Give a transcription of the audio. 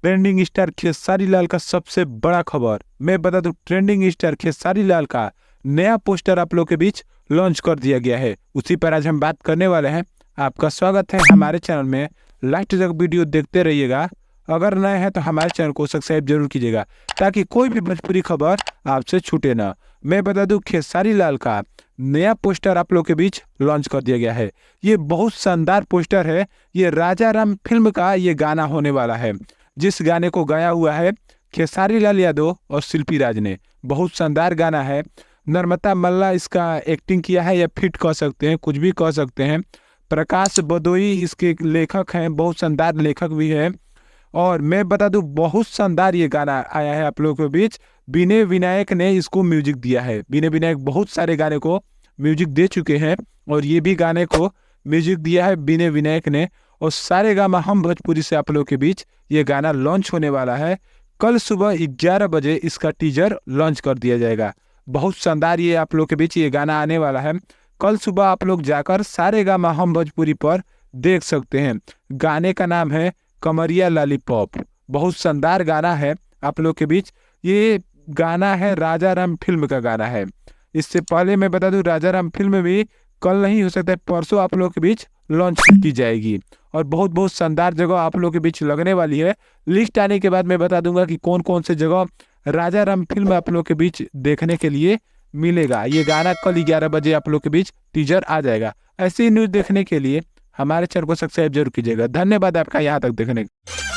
Trending star Khesari Lal का सबसे बड़ा खबर। मैं बता दूं, ट्रेंडिंग स्टार खेसारी लाल का नया पोस्टर आप लोग के बीच लॉन्च कर दिया गया है। उसी पर आज हम बात करने वाले हैं। आपका स्वागत है हमारे चैनल में। लास्ट तक वीडियो देखते रहिएगा। अगर नए हैं तो हमारे चैनल को सब्सक्राइब जरूर कीजिएगा ताकि कोई भी भोजपुरी खबर आपसे छूटे ना। मैं बता दूं, खेसारी लाल का नया पोस्टर आप लोग के बीच लॉन्च कर दिया गया है। ये बहुत शानदार पोस्टर है। ये राजा राम फिल्म का ये गाना होने वाला है, जिस गाने को गाया हुआ है खेसारी लाल यादव और शिल्पी राज ने। बहुत शानदार गाना है। नर्मदा मल्ला इसका एक्टिंग किया है, या फिट कह सकते हैं, कुछ भी कह सकते हैं। प्रकाश बदोई इसके लेखक हैं, बहुत शानदार लेखक भी है। और मैं बता दूं, बहुत शानदार ये गाना आया है आप लोगों के बीच। विनय विनायक ने इसको म्यूजिक दिया है। विनय विनायक बहुत सारे गाने को म्यूजिक दे चुके हैं, और ये भी गाने को म्यूजिक दिया है विनय विनायक ने। और सारेगामा हम भोजपुरी से आप लोगों के बीच ये गाना लॉन्च होने वाला है। कल सुबह 11 बजे इसका टीजर लॉन्च कर दिया जाएगा। बहुत शानदार ये आप लोग के बीच ये गाना आने वाला है। कल सुबह आप लोग जाकर सारेगामा हम भोजपुरी पर देख सकते हैं। गाने का नाम है कमरिया लॉलीपॉप। बहुत शानदार गाना है आप लोग के बीच। ये गाना है राजा राम फिल्म का गाना है। इससे पहले मैं बता दूं, राजा राम फिल्म भी कल नहीं, हो सकता है परसों आप लोग के बीच लॉन्च की जाएगी। और बहुत बहुत शानदार जगह आप लोग के बीच लगने वाली है। लिस्ट आने के बाद मैं बता दूंगा कि कौन कौन से जगह राजा राम फिल्म आप लोग के बीच देखने के लिए मिलेगा। ये गाना कल 11 बजे आप लोग के बीच टीजर आ जाएगा। ऐसी न्यूज़ देखने के लिए हमारे चैनल को सब्सक्राइब जरूर कीजिएगा। धन्यवाद आपका यहाँ तक देखने का।